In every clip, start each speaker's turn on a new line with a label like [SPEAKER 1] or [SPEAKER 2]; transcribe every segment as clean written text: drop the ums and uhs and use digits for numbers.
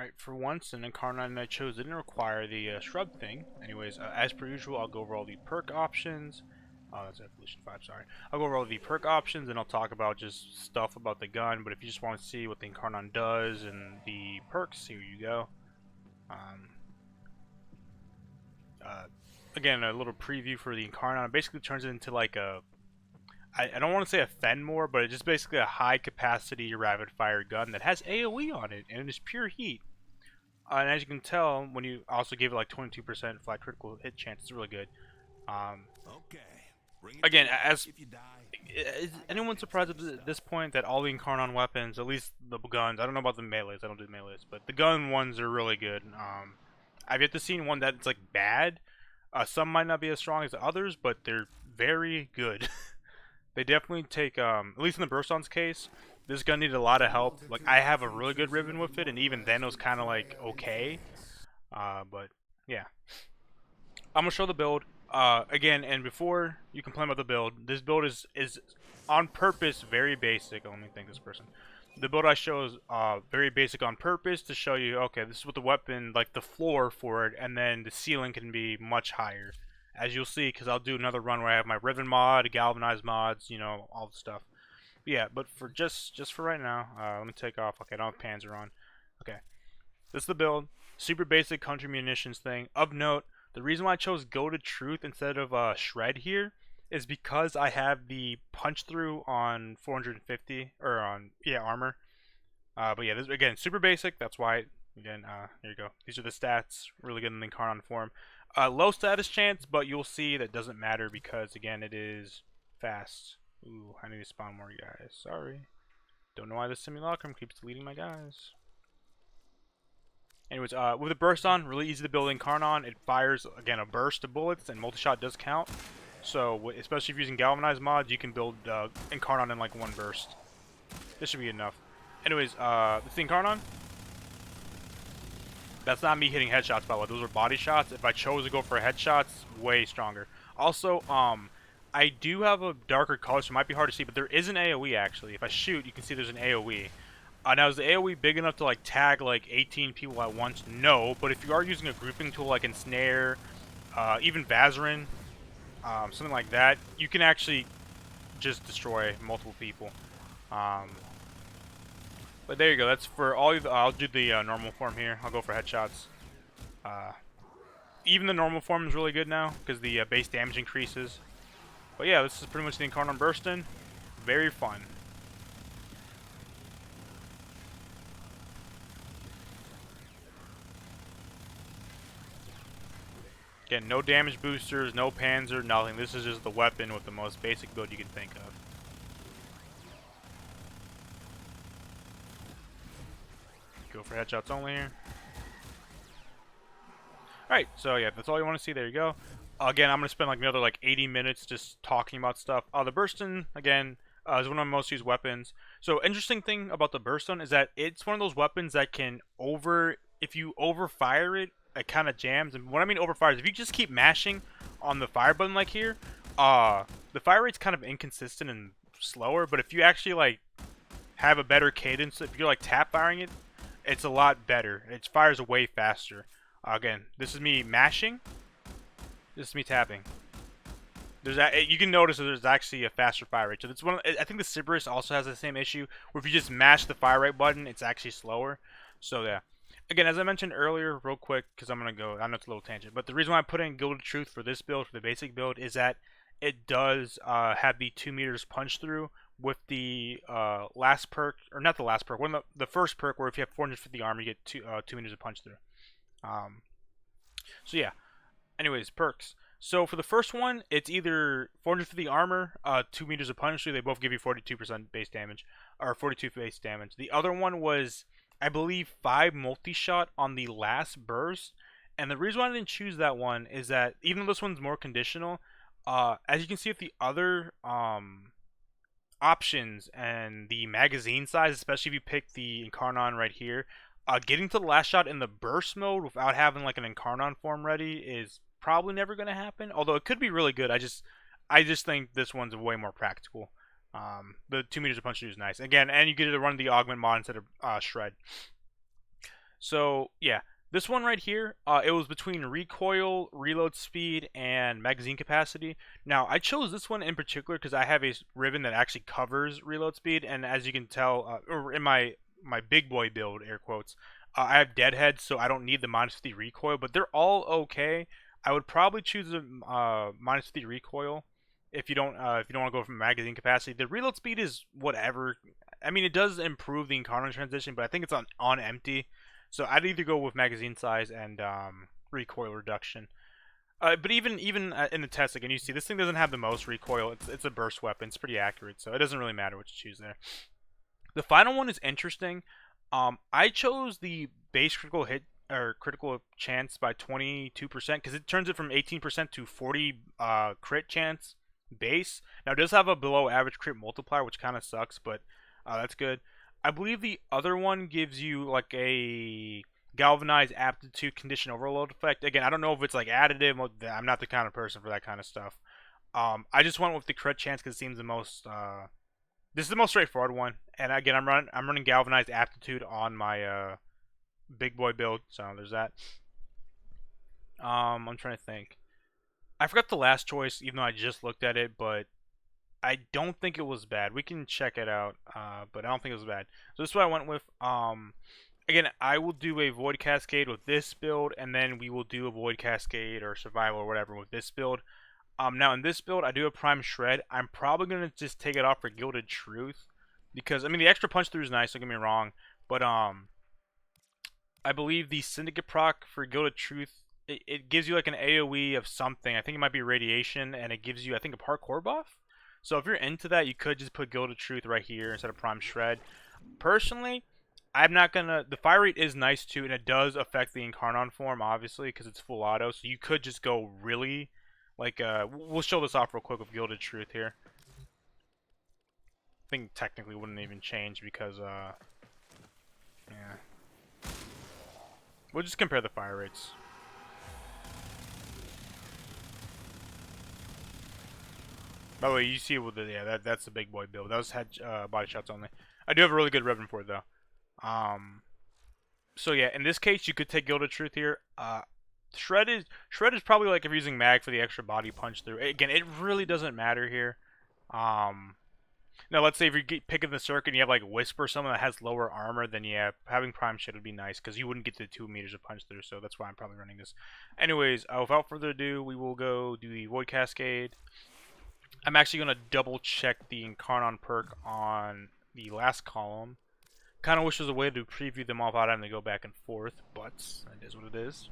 [SPEAKER 1] Alright, for once, an Incarnon I chose didn't require the shrub thing. Anyways, as per usual, I'll go over all the perk options. That's Evolution 5, sorry. I'll go over all the perk options and I'll talk about just stuff about the gun, but if you just want to see what the Incarnon does and the perks, here you go. Um, uh, Again, a little preview for the Incarnon. It basically turns it into like a... I don't want to say a Fenmore, but it's just basically a high capacity rapid fire gun that has AoE on it and it's pure heat. And as you can tell, when you also give it like 22% flat critical hit chance, it's really good.
[SPEAKER 2] Okay.
[SPEAKER 1] Again, as is anyone surprised at this point that all the Incarnon weapons, at least the guns, I don't know about the melees, I don't do melees, but the gun ones are really good. I've yet to see one that's like bad. Some might not be as strong as others, but they're very good. They definitely take, at least in the Burston's case, this gun needed a lot of help. Like, I have a really good ribbon with it, and even then it was kind of like, okay. But, yeah. I'm going to show the build. Again, and before you complain about the build, this build is on purpose very basic. Let me thank this person. The build I show is very basic on purpose to show you, okay, this is what the weapon, like the floor for it, and then the ceiling can be much higher. As you'll see, because I'll do another run where I have my ribbon mod, galvanized mods, you know, all the stuff. But yeah, but for just for right now, let me take off. Okay, I don't have Panzer on. Okay, this is the build. Super basic country munitions thing. Of note, the reason why I chose Go to Truth instead of Shred here is because I have the punch through on 450 or on armor. But yeah, this again super basic. That's why again here you go. These are the stats. Really good in the Incarnon form. Low status chance, but you'll see that doesn't matter because again it is fast. Ooh, I need to spawn more guys. Sorry. Don't know why this simulacrum keeps deleting my guys. Anyways, with the burst on, really easy to build Incarnon. It fires again a burst of bullets, and multi-shot does count. So, especially if you're using galvanized mods, you can build Incarnon in like one burst. This should be enough. Anyways, this Incarnon. That's not me hitting headshots, by the way. Those are body shots. If I chose to go for headshots, way stronger. Also, I do have a darker color, so it might be hard to see, but there is an AoE actually. If I shoot, you can see there's an AoE. Now, is the AoE big enough to like tag like 18 people at once? No, but if you are using a grouping tool like Ensnare, even Vazarin, something like that, you can actually just destroy multiple people. But there you go. That's for all. I'll do the normal form here. I'll go for headshots. Even the normal form is really good now because the base damage increases. But yeah, this is pretty much the Incarnon Burston. Very fun. Again, no damage boosters, no Panzer, nothing. This is just the weapon with the most basic build you can think of. Go for headshots only here. Alright, so yeah, that's all you want to see. There you go. Again, I'm going to spend like another like 80 minutes just talking about stuff. The Burston, again, is one of my most used weapons. So, interesting thing about the Burston is that it's one of those weapons that can if you overfire it, it kind of jams. And what I mean overfire is if you just keep mashing on the fire button like here, the fire rate's kind of inconsistent and slower. But if you actually like have a better cadence, if you're like tap firing it, it's a lot better. It fires way faster. Again, this is me mashing. This is me tapping. You can notice that there's actually a faster fire rate. So that's one. I think the Cerberus also has the same issue, where if you just mash the fire rate button, it's actually slower. So yeah. Again, as I mentioned earlier, real quick, because I'm gonna go. I know it's a little tangent, but the reason why I put in Go to Truth for this build, for the basic build, is that it does have the 2 meters punch through with the last perk, or not the last perk, the first perk, where if you have 450 armor, you get 2 meters of punch through. So yeah. Anyways, perks. So for the first one, it's either 450 armor, 2 meters of punch through. They both give you 42% base damage, or 42 base damage. The other one was, I believe, 5 multi-shot on the last burst. And the reason why I didn't choose that one is that even though this one's more conditional, as you can see with the other options and the magazine size, especially if you pick the Incarnon right here, getting to the last shot in the burst mode without having like an Incarnon form ready is probably never going to happen. Although it could be really good. I just think this one's way more practical. The 2 meters of punch through is nice. Again, and you get to run the augment mod instead of shred. So yeah, this one right here, it was between recoil, reload speed, and magazine capacity. Now I chose this one in particular because I have a ribbon that actually covers reload speed, and as you can tell, or in my big boy build, air quotes, I have deadhead, so I don't need the -50 recoil. But they're all okay. I would probably choose a -50 recoil if you don't want to go from magazine capacity. The reload speed is whatever. I mean, it does improve the Incarnon transition, but I think it's on empty. So I'd either go with magazine size and recoil reduction. But even in the test, again, you see this thing doesn't have the most recoil. It's a burst weapon. It's pretty accurate, so it doesn't really matter what you choose there. The final one is interesting. I chose the base critical hit or critical chance by 22% because it turns it from 18% to 40 crit chance base. Now it does have a below average crit multiplier, which kind of sucks, but that's good. I believe the other one gives you like a galvanized aptitude condition overload effect. Again, I don't know if it's like additive. I'm not the kind of person for that kind of stuff. I just went with the crit chance because it seems the most. This is the most straightforward one. And again, I'm running galvanized aptitude on my big boy build. So there's that. I'm trying to think. I forgot the last choice, even though I just looked at it, but I don't think it was bad. We can check it out, but I don't think it was bad. So this is what I went with. Again, I will do a Void Cascade with this build, and then we will do a Void Cascade or Survival or whatever with this build. Now in this build, I do a Prime Shred. I'm probably gonna just take it off for Gilded Truth, because I mean the extra punch through is nice. Don't get me wrong, but I believe the Syndicate proc for Gilded Truth, it gives you like an AoE of something. I think it might be Radiation, and it gives you, I think, a parkour buff. So if you're into that, you could just put Gilded Truth right here instead of Prime Shred. Personally, I'm not gonna. The fire rate is nice too, and it does affect the Incarnon form, obviously, because it's full auto. So you could just go really, like, we'll show this off real quick with Gilded Truth here. I think technically wouldn't even change because, yeah. We'll just compare the fire rates. By the way, you see with the that's the big boy build. That was head body shots only. I do have a really good ribbon for it though. So yeah, in this case, you could take Gilded Truth here. Shred is probably like if you're using mag for the extra body punch through. Again, it really doesn't matter here. Now let's say if you're picking the circuit and you have like Wisp or someone that has lower armor, then yeah, having Prime Shit would be nice because you wouldn't get the 2 meters of punch through. So that's why I'm probably running this. Anyways, without further ado, we will go do the Void Cascade. I'm actually going to double check the Incarnon perk on the last column. Kind of wish there was a way to preview them all without having to go back and forth, but it is what it is.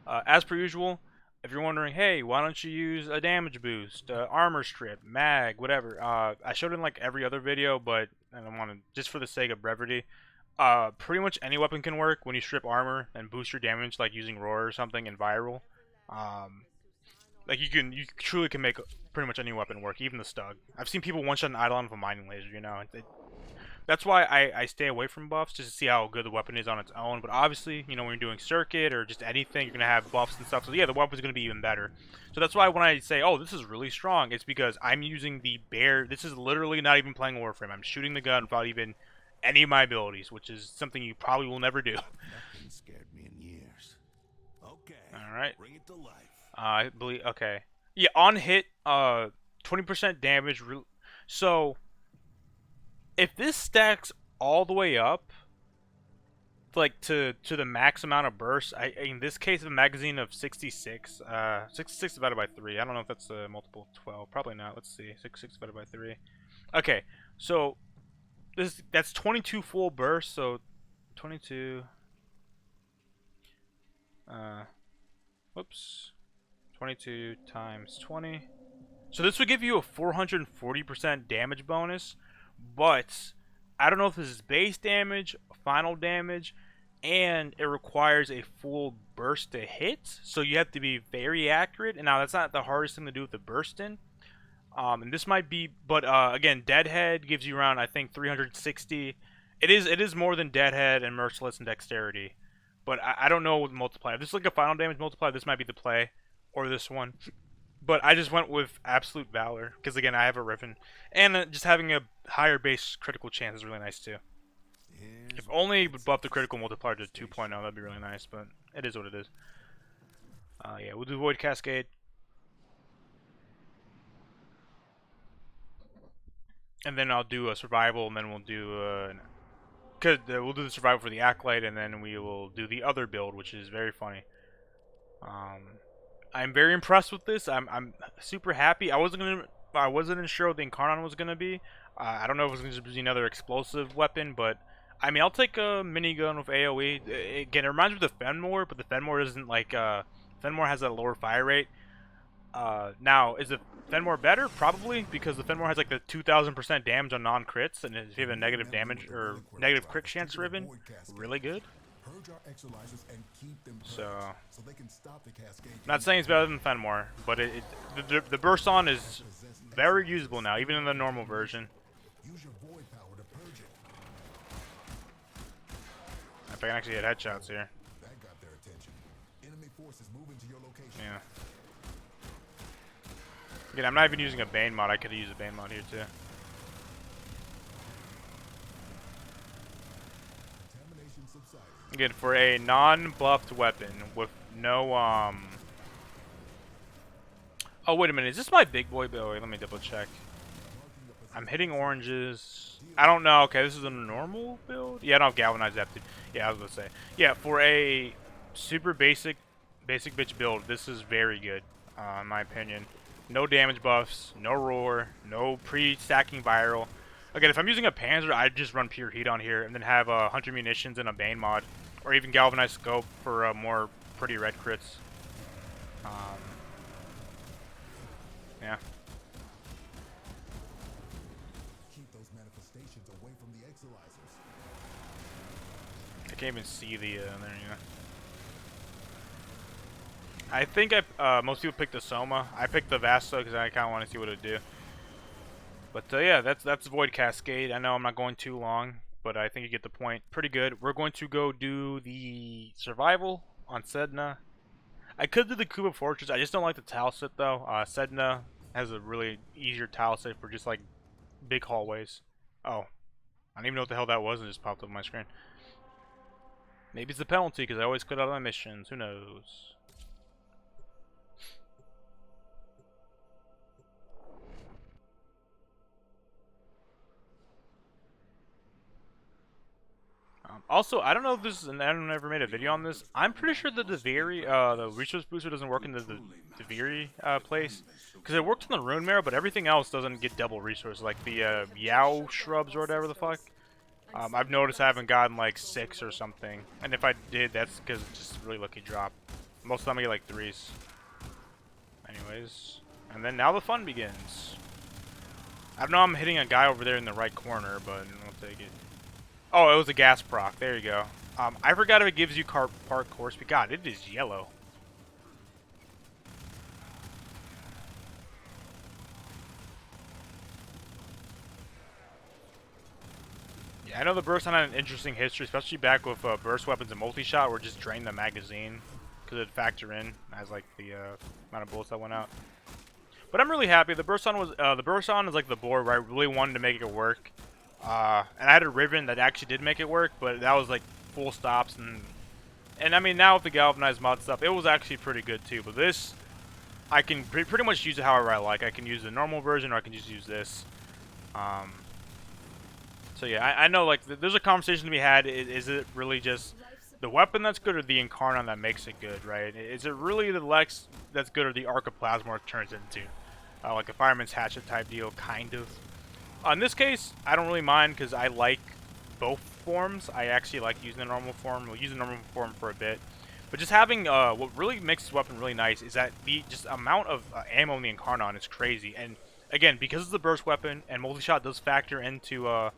[SPEAKER 1] As per usual, if you're wondering, hey, why don't you use a damage boost, armor strip, mag, whatever. I showed it in like every other video, but I don't want to, just for the sake of brevity. Pretty much any weapon can work when you strip armor and boost your damage, like using roar or something in viral. Like you truly can make pretty much any weapon work, even the Stug. I've seen people one-shot an Eidolon with a mining laser, you know. That's why I stay away from buffs, just to see how good the weapon is on its own. But obviously, you know, when you're doing circuit or just anything, you're going to have buffs and stuff. So yeah, the weapon's going to be even better. So that's why when I say, oh, this is really strong, it's because I'm using the bare... This is literally not even playing Warframe. I'm shooting the gun without even any of my abilities, which is something you probably will never do.
[SPEAKER 2] Nothing scared me in years. Okay.
[SPEAKER 1] Alright.
[SPEAKER 2] Bring it to life.
[SPEAKER 1] I believe... Okay. Yeah, on hit, 20% damage. So... if this stacks all the way up, like to the max amount of bursts, in this case, a magazine of 66, 66 divided by 3. I don't know if that's a multiple of 12. Probably not. Let's see. 66 divided by 3. Okay, so that's 22 full bursts. So 22. Whoops. 22 times 20. So this would give you a 440% damage bonus. But I don't know if this is base damage, final damage, and it requires a full burst to hit. So you have to be very accurate. And now that's not the hardest thing to do with the Burston. And this might be, but again, Deadhead gives you around, I think, 360. It is more than Deadhead and Merciless and Dexterity. But I don't know with multiplier. If this is like a final damage multiplier, this might be the play, or this one. But I just went with Absolute Valor, because again, I have a Riven. And just having a higher base critical chance is really nice too. If only it would buff the critical multiplier to 2.0, that'd be really nice, but it is what it is. Yeah, we'll do Void Cascade. And then I'll do a survival, and then we'll do we'll do the survival for the Acolyte, and then we will do the other build, which is very funny. I'm very impressed with this. I'm super happy. I wasn't sure what the Incarnon was gonna be. I don't know if it was gonna be another explosive weapon, but I mean, I'll take a minigun with AOE. Again, it reminds me of the Fenmore, but the Fenmore isn't like Fenmore has a lower fire rate. Now, is the Fenmore better? Probably, because the Fenmore has like the 2,000% damage on non-crits, and if you have a negative damage or negative crit chance ribbon, really good. So, not saying it's better than Fenmore, but the Burston is very usable now, even in the normal version. If I can actually hit headshots here. Yeah. Again, I'm not even using a Bane mod. I could have used a Bane mod here too. Again, for a non-buffed weapon with no Oh, wait a minute. Is this my big boy build? Wait, let me double check. I'm hitting oranges. I don't know. Okay, this is a normal build? Yeah, I don't have galvanized aptitude. Yeah, I was gonna say. Yeah, for a super basic bitch build, this is very good, in my opinion. No damage buffs, no roar, no pre-stacking viral. Again, if I'm using a Panzer, I'd just run pure heat on here and then have 100 munitions and a Bane mod, or even galvanized scope for more pretty red crits. Yeah.
[SPEAKER 2] Keep those manifestations away from the exilizers.
[SPEAKER 1] I can't even see the there, you know. I think most people picked the Soma. I picked the Vasta because I kind of want to see what it would do. But yeah, that's Void Cascade. I know I'm not going too long, but I think you get the point. Pretty good. We're going to go do the survival on Sedna. I could do the Kuba Fortress. I just don't like the tile set though. Sedna has a really easier tile set for just like big hallways. Oh, I don't even know what the hell that was. It just popped up on my screen. Maybe it's the penalty because I always quit out of my missions. Who knows? Also, I don't know if this is, and I never made a video on this. I'm pretty sure that the resource booster doesn't work in the Deviri place, because it works on the Rune Marrow, but everything else doesn't get double resources, like the Yao shrubs or whatever the fuck. I've noticed I haven't gotten like 6 or something, and if I did, that's because it's just a really lucky drop. Most of the time I get like 3s. Anyways, and then now the fun begins. I don't know, I'm hitting a guy over there in the right corner, but we'll take it. Oh, it was a gas proc. There you go. I forgot if it gives you parkour speed. God, it is yellow. Yeah, I know the Burston had an interesting history, especially back with burst weapons and multi-shot, where it just drained the magazine because it'd factor in as like the amount of bullets that went out. But I'm really happy. The Burston is like the board where I really wanted to make it work. And I had a Ribbon that actually did make it work, but that was like full stops, and I mean, now with the galvanized mod stuff, it was actually pretty good too. But this, I can pretty much use it however I like. I can use the normal version, or I can just use this. So yeah, I know like there's a conversation to be had. Is it really just the weapon that's good, or the Incarnon that makes it good, right? Is it really the Lex that's good, or the Arc of Plasma it turns into? Like a Fireman's Hatchet type deal, kind of. In this case, I don't really mind because I like both forms. I actually like using the normal form. We'll use the normal form for a bit. But just having, what really makes this weapon really nice is that the just amount of ammo in the Incarnon is crazy. And again, because it's a burst weapon and multi-shot does factor into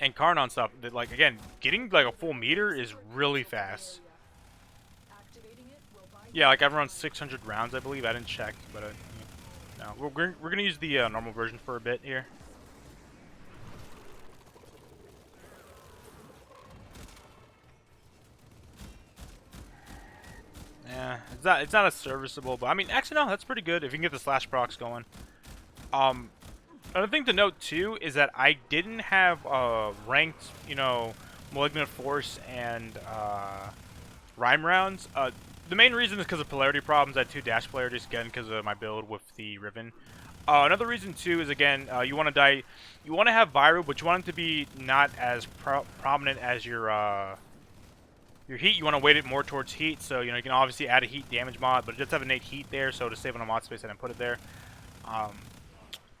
[SPEAKER 1] Incarnon stuff, that like, again, getting like a full meter is really fast. Yeah, like I've run 600 rounds, I believe. I didn't check, but no, we're gonna use the normal version for a bit here. Yeah, it's not as serviceable, but I mean, actually no, that's pretty good if you can get the slash procs going. Another thing to note too is that I didn't have ranked, you know, Malignant Force and Rhyme Rounds. The main reason is because of polarity problems. I had 2 dash polarities again because of my build with the Riven. Another reason too is again you want to die. You want to have Viru, but you want it to be not as prominent as your heat. You want to weight it more towards heat, so you can obviously add a heat damage mod, but it does have innate heat there. So to save on a mod space, I didn't put it there. Um,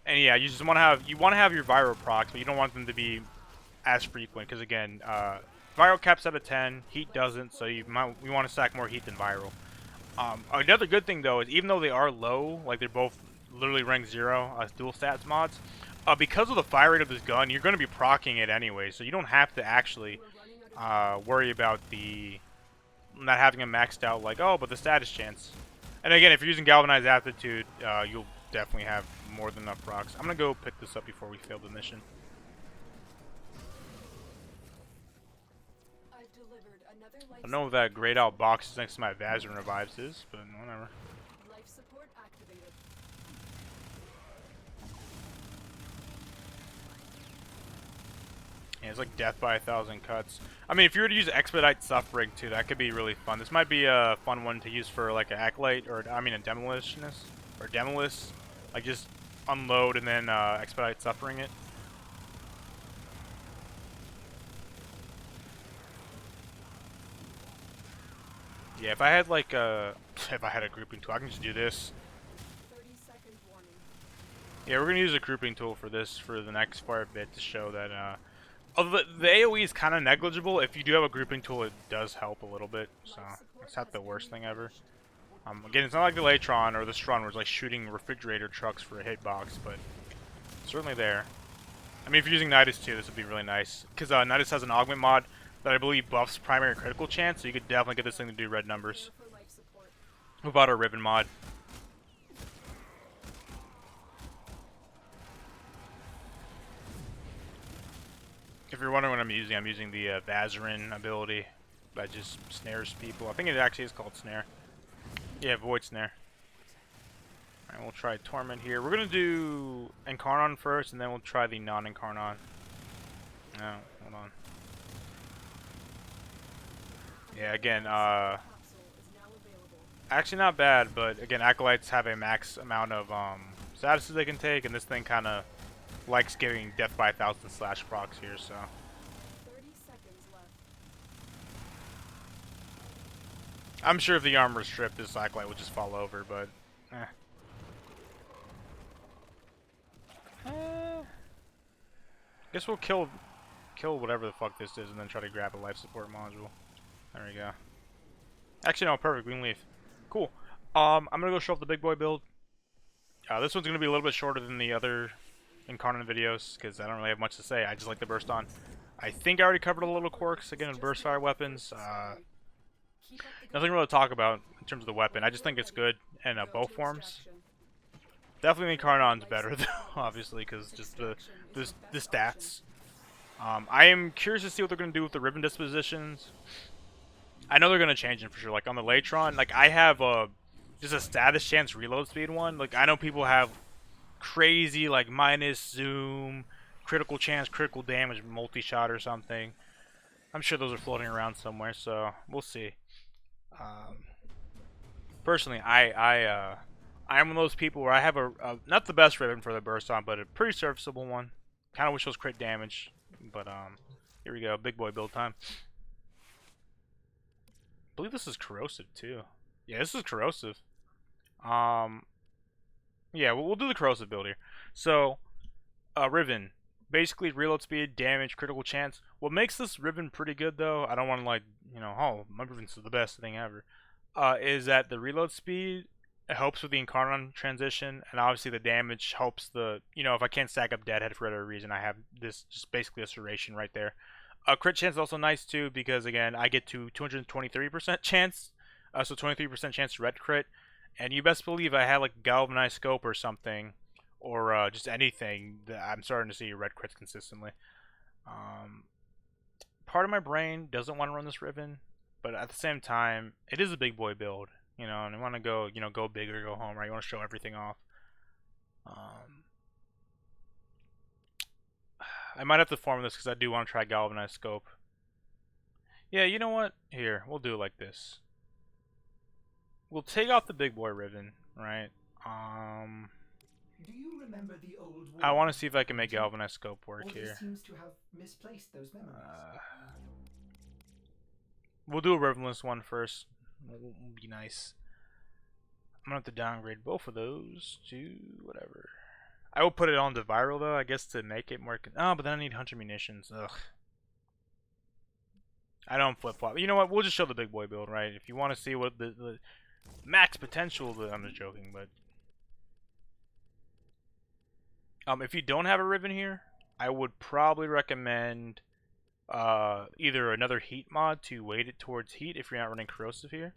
[SPEAKER 1] and yeah, you just want to have your Viru procs, but you don't want them to be as frequent because again, viral caps out of 10, heat doesn't, so you want to stack more heat than viral. Another good thing though is even though they are low, like they're both literally rank 0 as dual stats mods, because of the fire rate of this gun, you're going to be proccing it anyway, so you don't have to actually worry about the not having it maxed out like, oh, but the status chance. And again, if you're using Galvanized Aptitude, you'll definitely have more than enough procs. I'm going to go pick this up before we fail the mission. I don't know what that grayed out box next to my Vazarin revives is, but whatever. Life support activated. Yeah, it's like death by 1,000 cuts. I mean, if you were to use Expedite Suffering too, that could be really fun. This might be a fun one to use for like an Acolyte, or I mean a Demolitionist, or Demolist. Like just unload and then Expedite Suffering it. Yeah, if I had like if I had a grouping tool, I can just do this. 30-second warning. Yeah, we're gonna use a grouping tool for this for the next part bit to show that although the AOE is kind of negligible, if you do have a grouping tool, it does help a little bit. So it's not the worst thing ever. Again, it's not like the Latron or the Strun where it's like shooting refrigerator trucks for a hitbox, but it's certainly there. I mean, if you're using Nidus too, this would be really nice because Nidus has an augment mod that I believe buffs primary critical chance, so you could definitely get this thing to do red numbers without a Riven mod. If you're wondering what I'm using the Vazarin ability that just snares people. I think it actually is called Snare. Yeah, Void Snare. Alright, we'll try Torment here. We're going to do Incarnon first, and then we'll try the non-Incarnon. No, hold on. Yeah, again, actually not bad, but again, Acolytes have a max amount of statuses they can take, and this thing kind of likes giving death by 1,000 slash procs here, so. 30 seconds left. I'm sure if the armor stripped, this Acolyte would just fall over, but guess we'll kill whatever the fuck this is, and then try to grab a life support module. There we go. Actually, no, perfect. We can leave. Cool. I'm gonna go show off the big boy build. This one's gonna be a little bit shorter than the other Incarnon videos because I don't really have much to say. I just like the burst on. I think I already covered a little quirks again in burst fire weapons. Nothing really to talk about in terms of the weapon. I just think it's good in both forms. Definitely the Incarnon's better though, obviously, because just the stats. I am curious to see what they're gonna do with the ribbon dispositions. I know they're gonna change it for sure. Like on the Latron, like I have just a status chance reload speed one. Like I know people have crazy like minus zoom, critical chance, critical damage, multi-shot or something. I'm sure those are floating around somewhere, so we'll see. Personally, I am one of those people where I have a not the best ribbon for the burst on, but a pretty serviceable one. Kind of wish it was crit damage, but here we go, big boy build time. I believe this is corrosive too. Yeah, this is corrosive. Yeah, we'll do the corrosive build here. So, Riven, basically reload speed, damage, critical chance. What makes this Riven pretty good though, I don't want to like, oh, my Riven's the best thing ever, is that the reload speed helps with the Incarnon transition, and obviously the damage helps the, if I can't stack up Deadhead for whatever reason, I have this just basically a serration right there. Crit chance is also nice too because again, I get to 223% chance, so 23% chance to red crit, and you best believe I had like galvanized scope or something, or just anything, that I'm starting to see red crits consistently. Part of my brain doesn't want to run this Riven, but at the same time, it is a big boy build, and you want to go, go big or go home, right? You want to show everything off. I might have to form this because I do want to try galvanized scope. Yeah, you know what? Here, we'll do it like this. We'll take off the big boy ribbon, right? Um,
[SPEAKER 3] Do you remember the old
[SPEAKER 1] I
[SPEAKER 3] war
[SPEAKER 1] want to see
[SPEAKER 3] map,
[SPEAKER 1] if I can make
[SPEAKER 3] Quentin?
[SPEAKER 1] Galvanized Scope work
[SPEAKER 3] Order
[SPEAKER 1] here.
[SPEAKER 3] seems to have misplaced those memories.
[SPEAKER 1] Uh, we'll do a ribbonless one first. Will be nice. I'm gonna have to downgrade both of those to whatever. I will put it on to viral though, I guess to make it more. Oh, but then I need 100 munitions. Ugh. I don't flip flop. You know what? We'll just show the big boy build, right? If you want to see what the max potential, I'm just joking, but if you don't have a ribbon here, I would probably recommend either another heat mod to weight it towards heat if you're not running corrosive here.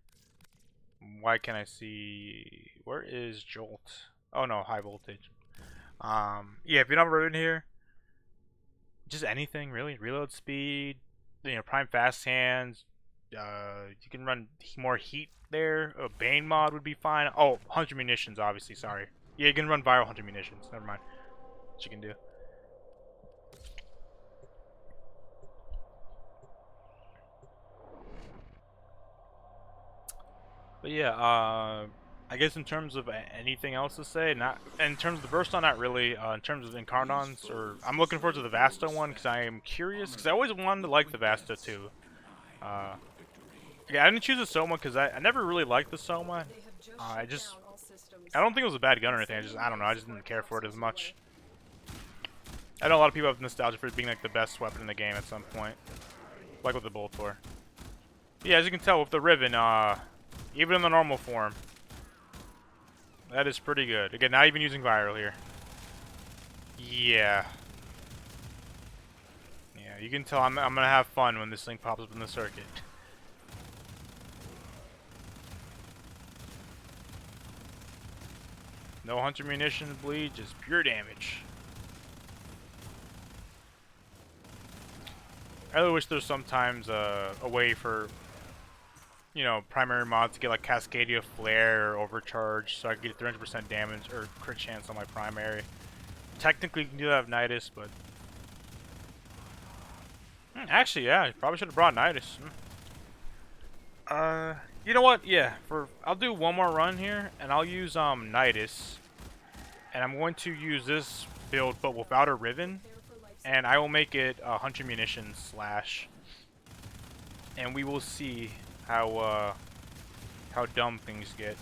[SPEAKER 1] Why can I see? Where is Jolt? Oh no, high voltage. Yeah, if you don't have a ribbon here, just anything really. Reload speed, prime fast hands. You can run more heat there. A Bane mod would be fine. Oh, 100 munitions, obviously. Sorry. Yeah, you can run viral 100 munitions. Never mind. What you can do. But yeah, I guess in terms of anything else to say, not in terms of the Burston, not really. In terms of Incarnons, or I'm looking forward to the Vasta one because I am curious because I always wanted to like the Vasta too. Uh, yeah, I didn't choose the Soma because I never really liked the Soma. I don't think it was a bad gun or anything. I don't know. I just didn't care for it as much. I know a lot of people have nostalgia for it being like the best weapon in the game at some point, like with the Boltor. Yeah, as you can tell with the Riven, even in the normal form, that is pretty good. Again, not even using viral here. Yeah. Yeah, you can tell I'm gonna have fun when this thing pops up in the circuit. No 100 munitions bleed, just pure damage. I really wish there's sometimes a way for, primary mods to get like Cascadia Flare or Overcharge so I can get 300% damage or crit chance on my primary. Technically you can do that with Nidus, but actually, yeah, you probably should have brought Nidus. You know what? Yeah, I'll do one more run here, and I'll use Nidus, and I'm going to use this build, but without a ribbon, and I will make it 100 munitions slash, and we will see how dumb things get.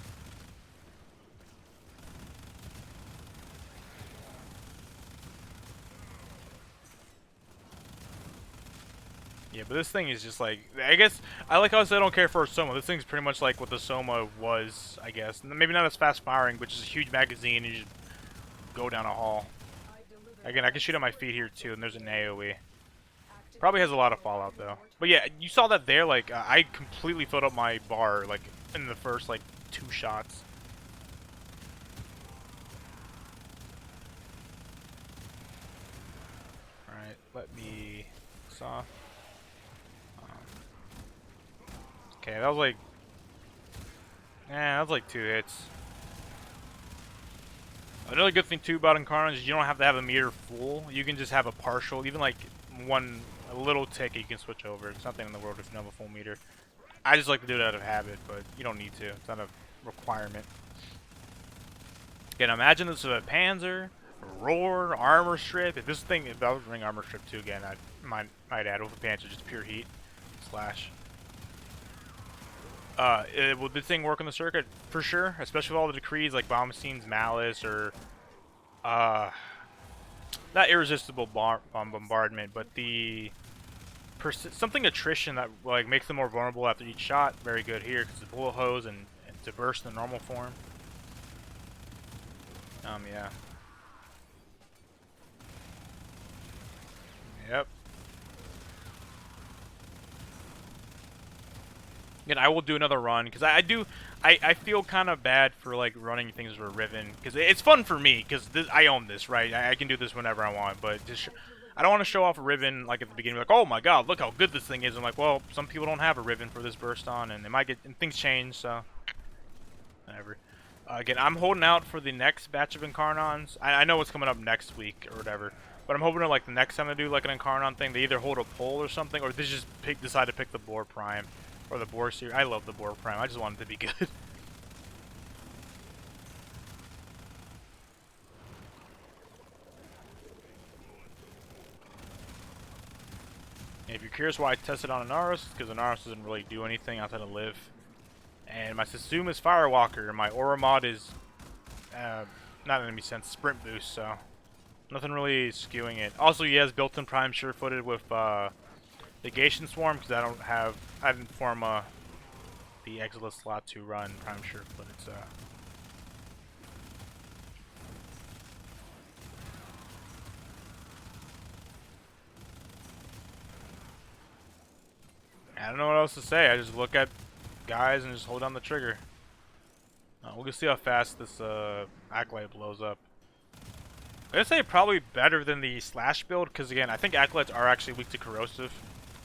[SPEAKER 1] Yeah, but this thing is just like, I guess, I like how I said I don't care for a Soma. This thing's pretty much like what the Soma was, I guess. Maybe not as fast firing, but just a huge magazine and you just go down a hall. Again, I can shoot at my feet here too, and there's an AoE. Probably has a lot of fallout though. But yeah, you saw that there, like, I completely filled up my bar, like, in the first, like, 2 shots. Alright, let me... Saw. Okay, that was like... that was like 2 hits. Another good thing too about Incarnon is you don't have to have a meter full. You can just have a partial, even like a little tick you can switch over. It's nothing in the world if you don't have a full meter. I just like to do it out of habit, but you don't need to. It's not a requirement. Again, imagine this with a Panzer, a Roar, armor strip. If I was running armor strip too again, I might add with a Panzer just pure heat slash. Will this thing work on the circuit? For sure, especially with all the decrees like Bombstein's Malice or, not Irresistible Bombardment, but the something attrition that like makes them more vulnerable after each shot. Very good here because the bullet hose and to burst in the normal form. Yeah. Yep. And I will do another run because I feel kind of bad for like running things with a Riven because it's fun for me because I own this, right? I can do this whenever I want, but I don't want to show off a Riven like at the beginning, like, oh my god, look how good this thing is. I'm like, well, some people don't have a Riven for this burst on, and things change, so whatever. Again, I'm holding out for the next batch of Incarnons. I know what's coming up next week or whatever, But I'm hoping that, like, the next time they do like an Incarnon thing, they either hold a poll or something, or they just decide to pick the Boar Prime or the Boar series. I love the Boar Prime. I just want it to be good. And if you're curious why I tested on Anaris, because Anaris doesn't really do anything outside of live. And my Suzuma's is Firewalker, and my Aura mod is not enemy sense, sprint boost, so nothing really skewing it. Also, he has built-in Prime sure-footed with Negation Swarm, because I didn't form the Exilus slot to run Prime sure-footed, so. I don't know what else to say. I just look at guys and just hold down the trigger. We'll just see how fast this Acolyte blows up. I'm gonna say probably better than the Slash build, because again, I think Acolytes are actually weak to Corrosive,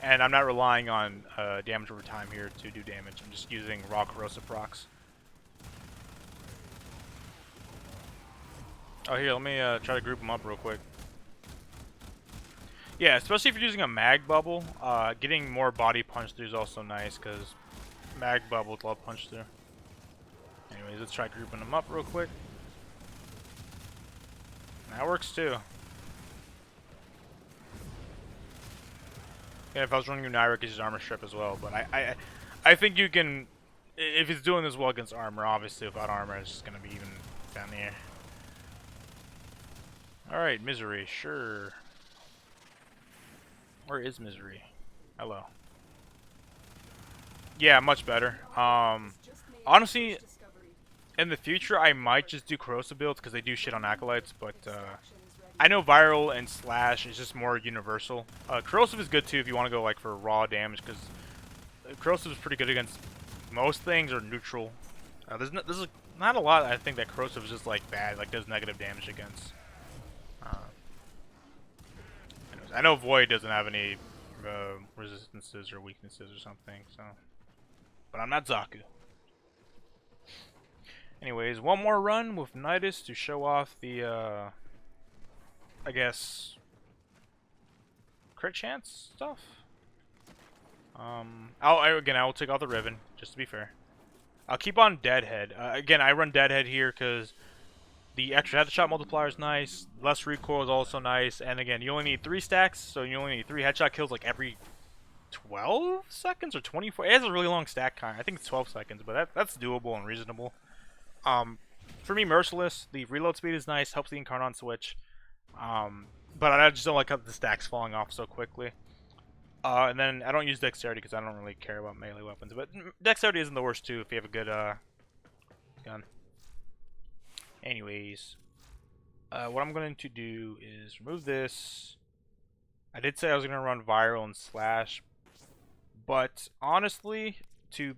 [SPEAKER 1] and I'm not relying on damage over time here to do damage. I'm just using raw Corrosive procs. Oh, here, let me try to group them up real quick. Yeah, especially if you're using a mag bubble, getting more body punch through is also nice, because mag bubbles love punch through. Anyways, let's try grouping them up real quick. That works too. Yeah, if I was running Unira, I could use armor strip as well, but I think you can, if it's doing this well against armor, obviously without armor it's just gonna be even down the air. Alright, Misery, sure. Where is Misery? Hello. Yeah, much better. Honestly, in the future, I might just do Corrosive builds because they do shit on Acolytes, but I know Viral and Slash is just more universal. Corrosive is good too if you want to go like for raw damage, because Corrosive is pretty good against most things or neutral. There's not a lot I think that Corrosive is just like bad, like does negative damage against. I know Void doesn't have any resistances or weaknesses or something, so. But I'm not Zaku. Anyways, one more run with Nidus to show off the, I guess, crit chance stuff. I will take out the Riven, just to be fair. I'll keep on Deadhead. Again, I run Deadhead here because the extra headshot multiplier is nice. Less recoil is also nice. And again, you only need 3 stacks, so you only need 3 headshot kills like every 12 seconds or 24. It has a really long stack count. I think it's 12 seconds, but that's doable and reasonable. For me, Merciless, the reload speed is nice, helps the Incarnon switch. But I just don't like how the stack's falling off so quickly. And then I don't use Dexterity because I don't really care about melee weapons. But Dexterity isn't the worst too if you have a good gun. Anyways, what I'm going to do is remove this. I did say I was going to run Viral and Slash, but honestly, to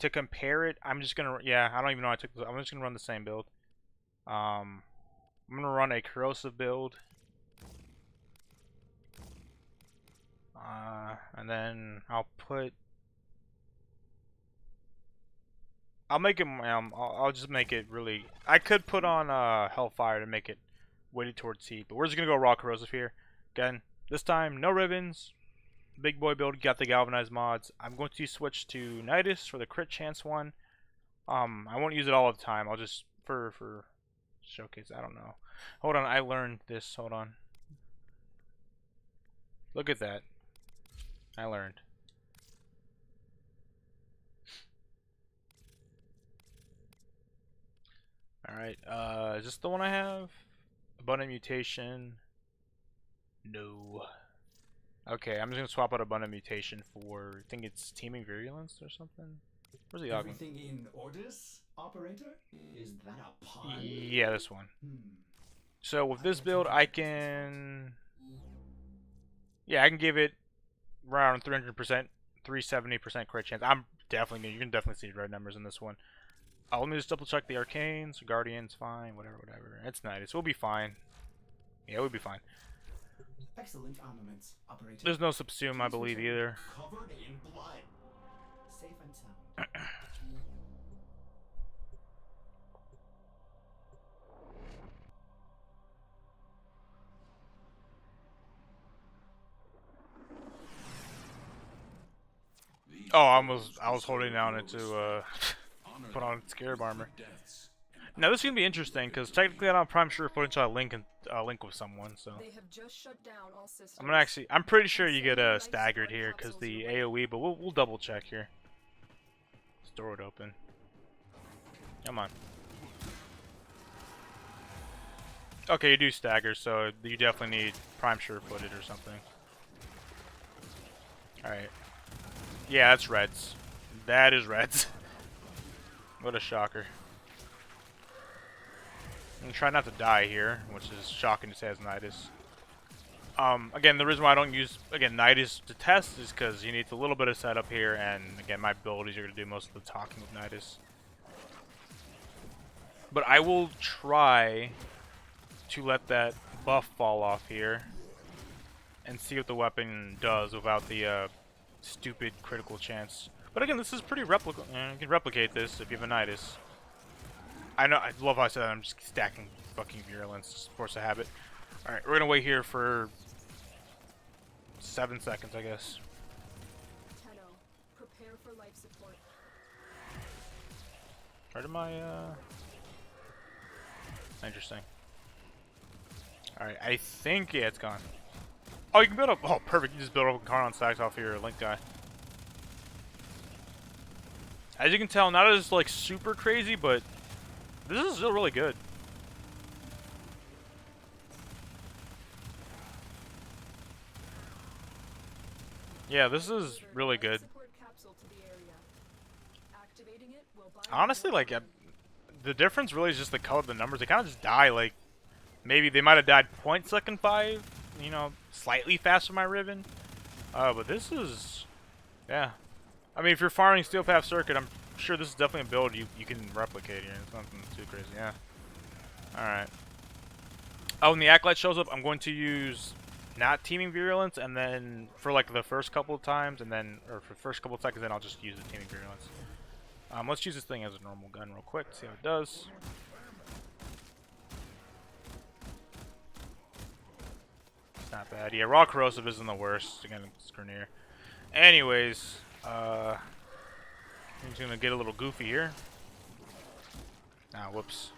[SPEAKER 1] compare it, I'm just gonna, yeah, I don't even know I took this. I'm just gonna run the same build. I'm gonna run a Corrosive build, and then I'll make it. I'll just make it really. I could put on Hellfire to make it weighted towards heat, but we're just gonna go raw Corrosive here. Again, this time no ribbons. Big boy build, got the galvanized mods. I'm going to switch to Nidus for the crit chance one. I won't use it all the time. I'll just for showcase. I don't know. Hold on, I learned this. Hold on. Look at that. I learned. All right. Is this the one I have? Abundant mutation. No. Okay, I'm just gonna swap out Abundant Mutation for, I think it's Teaming Virulence or something. Where's the augment?
[SPEAKER 3] Everything in orders, operator? Is that a pun?
[SPEAKER 1] Yeah, this one. So with this build, I can, yeah, I can give it around 300%, 370% crit chance. I'm definitely gonna, you can definitely see red numbers in this one. Let me just double check the Arcanes, Guardians, fine, whatever. It's nice. We'll be fine. Yeah, we'll be fine.
[SPEAKER 3] Excellent armaments, operator.
[SPEAKER 1] There's no subsume, I believe, either.
[SPEAKER 3] Covered in blood. Safe and sound.
[SPEAKER 1] Oh, I was holding down it to put on scarab armor. Now this is gonna be interesting because technically I don't prime sure footage I link with someone, so
[SPEAKER 4] They have just shut down all systems.
[SPEAKER 1] I'm pretty sure you get staggered here because the AOE, but we'll double check here. Let's door it open. Come on. Okay, you do stagger, so you definitely need prime sure footed or something. All right. Yeah, that's reds. That is reds. What a shocker. And try not to die here, which is shocking to say as Nidus. Again, the reason why I don't use, again, Nidus to test is because you need a little bit of setup here, and again, my abilities are going to do most of the talking with Nidus. But I will try to let that buff fall off here and see what the weapon does without the stupid critical chance. But again, this is pretty replicable. You can replicate this if you have a Nidus. I know, I love how I said that. I'm just stacking fucking virulence, force a habit. Alright, we're gonna wait here for 7 seconds, I guess.
[SPEAKER 4] Tenno, prepare for life support.
[SPEAKER 1] Where did my, Interesting. Alright, I think, yeah, it's gone. Oh, you can build up, oh, perfect, you just build up Incarnon stacks off your Link guy. As you can tell, not as, like, super crazy, but this is still really good. Yeah, this is really good. Honestly, like, the difference really is just the color of the numbers. They kind of just die, like, maybe they might have died 0.5, you know, slightly faster than my Riven. But this is, yeah. I mean, if you're farming Steel Path Circuit, I'm sure this is definitely a build you can replicate here. It's nothing too crazy, yeah. Alright. Oh, when the Acolyte shows up, I'm going to use not Teaming Virulence, and then for like the first couple of times, and then, or for the first couple of seconds, then I'll just use the Teaming Virulence. Let's use this thing as a normal gun real quick, see how it does. It's not bad. Yeah, Raw Corrosive isn't the worst. Again, it's Grenier. Anyways, I'm just gonna get a little goofy here. Ah, whoops.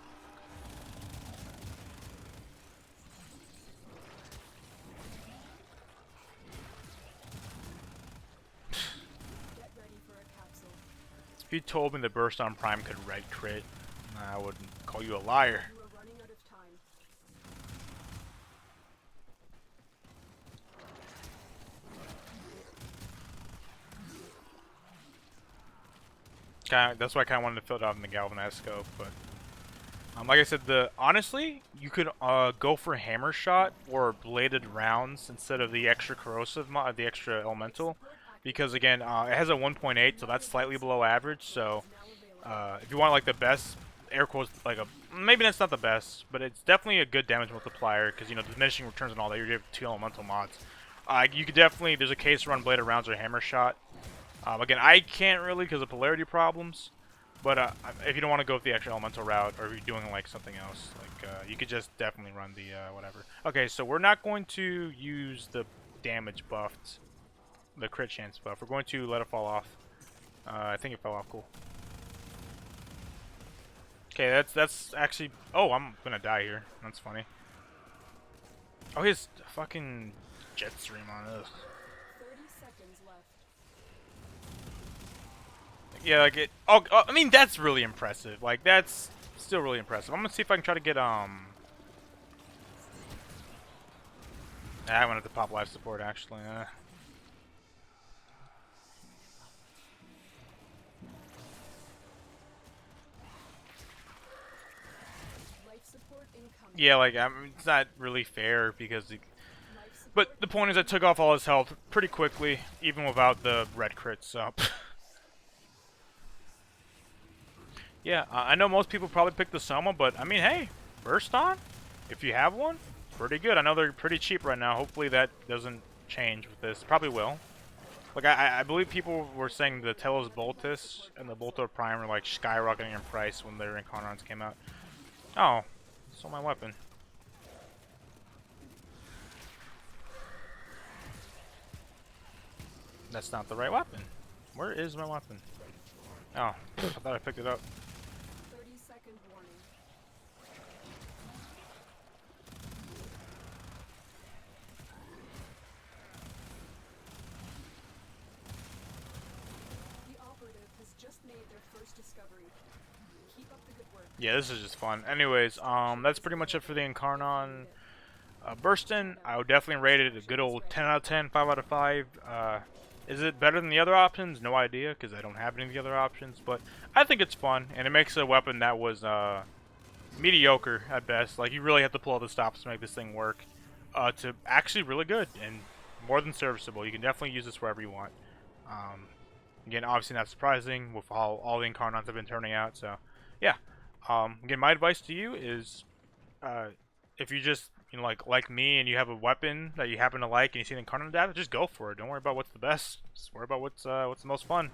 [SPEAKER 1] If you told me the Burst on Prime could red crit, I would call you a liar. That's why I kind of wanted to fill it out in the galvanized scope, but like I said, honestly, you could go for hammer shot or bladed rounds instead of the extra corrosive the extra elemental, because again, it has a 1.8, so that's slightly below average. So if you want like the best air quotes, like maybe that's not the best, but it's definitely a good damage multiplier because you know diminishing returns and all that. You have 2 elemental mods. You could definitely, there's a case to run bladed rounds or hammer shot. Again, I can't really because of polarity problems, but if you don't want to go with the extra elemental route, or if you're doing like something else, like you could just definitely run the whatever. Okay, so we're not going to use the damage buffed, the crit chance buff. We're going to let it fall off. I think it fell off. Cool. Okay, that's actually. Oh, I'm gonna die here. That's funny. Oh, his fucking jet stream on this. Yeah, like it. Oh, I mean that's really impressive. Like that's still really impressive. I'm gonna see if I can try to get I went at the pop life support actually. Yeah, like it's not really fair because. But the point is, I took off all his health pretty quickly, even without the red crit. So. Yeah, I know most people probably pick the Soma, but I mean, hey, Burst on, if you have one, pretty good. I know they're pretty cheap right now. Hopefully that doesn't change with this. Probably will. Like, I believe people were saying the Telos Boltus and the Bolto Prime were like skyrocketing in price when their Incarnons came out. Oh, stole my weapon. That's not the right weapon. Where is my weapon? Oh, I thought I picked it up.
[SPEAKER 4] 30-second warning. The operative has just made their first discovery. Keep up the good work.
[SPEAKER 1] Yeah, this is just fun. Anyways, that's pretty much it for the Incarnon Burston. I would definitely rate it a good old 10 out of 10, 5 out of 5. Is it better than the other options? No idea, because I don't have any of the other options. But I think it's fun, and it makes a weapon that was mediocre at best. Like, you really have to pull out the stops to make this thing work. To actually really good and more than serviceable. You can definitely use this wherever you want. Again, obviously not surprising with how all the Incarnons have been turning out. So, yeah. Again, my advice to you is, if you just like me and you have a weapon that you happen to like and you see an Incarnon data, just go for it. Don't worry about what's the best. Just worry about what's the most fun.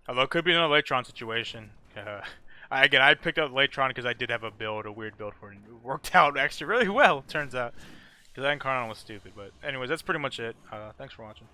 [SPEAKER 1] Although it could be another Latron situation. Again, I picked up Latron because I did have a weird build for it. It worked out actually really well, turns out. Because that Incarnon was stupid. But anyways, that's pretty much it. Thanks for watching.